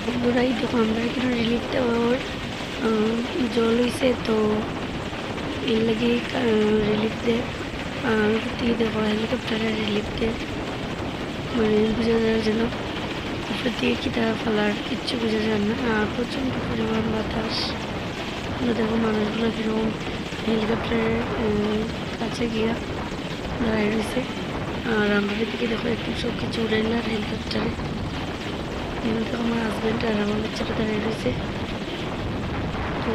বন্ধুরা এই দেখো আমরা এখানে রিলিফ দেওয়ার জল হয়েছে তো এর লাগে রিলিফ দেয়। আর থেকে দেখো হেলিকপ্টারের রিলিফ দেয়, মানে বোঝা যায় যেন উপর থেকে কিতা ফেলার কিচ্ছু বোঝা যায় না। আর প্রচণ্ড পরিমাণ বাতাস। দেখো মানুষগুলো কীরকম হেলিকপ্টারের কাছে গিয়া দাঁড়ায় রয়েছে। আর আমরা দিকে দেখো একদম সব কিছু উড়াইলার হেলিকপ্টারে। দেখো আমার হাজব্যান্ড আর আমার বাচ্চাটা দাঁড়িয়ে রয়েছে। তো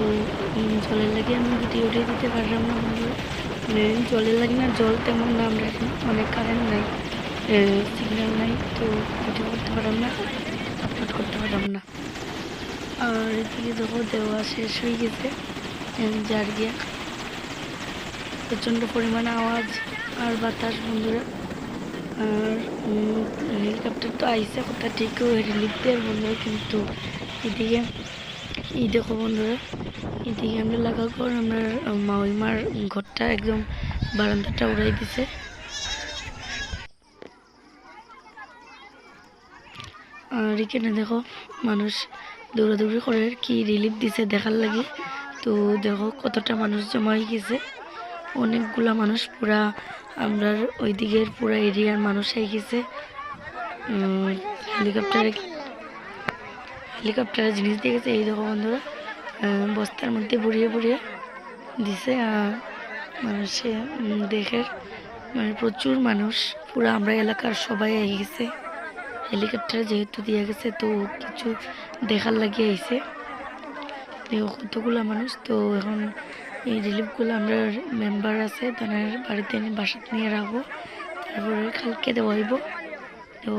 জলের লাগে আমি ভিডিও উঠিয়ে দিতে পারলাম না বন্ধুরা, মানে জলের লাগে না, জল তেমন না, আমরা অনেক কারেন্ট নাই, সিগন্যাল নাই, তো ভিডিও করতে পারলাম না, আপলোড করতে পারলাম না। আর এদিকে দেখো দেওয়া শেষ হয়ে গেছে যার গিয়া প্রচণ্ড পরিমাণ আওয়াজ আর বাতাস বন্ধুরা। আর হেলিকপ্টার তো আইসে কথা ঠিক রিলিফ দেওয়ার বন্ধুরা, কিন্তু এদিকে এই দেখো বন্ধুরা, এদিকে আমরা লাগা ঘর, আমরা মার ঘরটা একদম বারান্দাটা উড়াই দিছে। আর এখানে দেখো মানুষ দৌড়াদৌড়ি করে কি রিলিফ দিছে দেখার লাগে। তো দেখো কতটা মানুষ জমা হয়ে গেছে, অনেকগুলা মানুষ, পুরা আমরা ওই দিকের পুরা এরিয়ার মানুষ হয়ে গেছে। হেলিকপ্টারে জিনিস দিয়ে গেছে। এই দেখো বন্ধুরা বস্তার মধ্যে ভরিয়ে ভরিয়ে দিছে। আর মানুষে দেখে মানে প্রচুর মানুষ, পুরো আমরা এলাকার সবাই এসে গেছে। হেলিকপ্টারে যেহেতু দিয়ে গেছে তো কিছু দেখার লাগিয়ে আইছে। দেখো কতগুলো মানুষ। তো এখন এই রিলিফগুলো আমরা মেম্বার আছে তাদের বাড়িতে বাসাতে নিয়ে রাখবো, তারপরে কালকে দেওয়া হইব। তো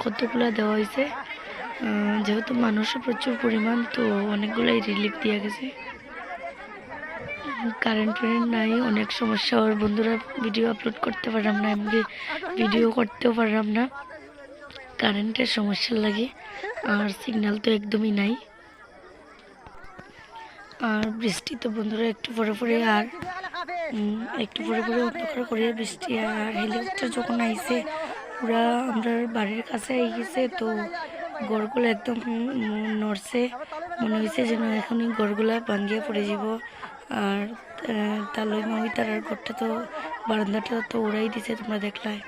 কতগুলো দেওয়া হয়েছে, যেহেতু মানুষও প্রচুর পরিমাণ তো অনেকগুলাই রিলিফ দিয়ে গেছে। কারেন্ট নাই, অনেক সমস্যা ওর বন্ধুরা, ভিডিও আপলোড করতে পারলাম না, এমনকি ভিডিও করতেও পারলাম না কারেন্টের সমস্যার লাগে। আর সিগন্যাল তো একদমই নাই। আর বৃষ্টি তো বন্ধুরা একটু পরে পরে অন্ধকার করে বৃষ্টি। আর হেলিকপ্টার যখন আইছে পুরা আমরা বাড়ির কাছে আই গেছে, তো ঘরগুলো একদম নড়ছে, মনে হয়েছে যেন এখনই ঘরগুলা ভাঙ্গিয়ে পড়ে যাব। আর তালই মামি তার ঘরটা তো বারান্দাটা তো উড়াই দিছে, তোমরা দেখলাই।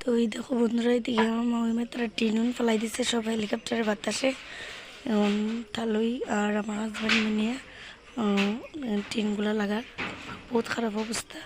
তো এই দেখো বন্ধুরা, এদিকে আমার মামিমা তারা টিনুন ফেলাই দিচ্ছে সব হেলিকপ্টারের বাতাসে। তালই আর আমার হাজব্যান্ড নিয়ে টিনগুলো লাগার বহুত খারাপ অবস্থা।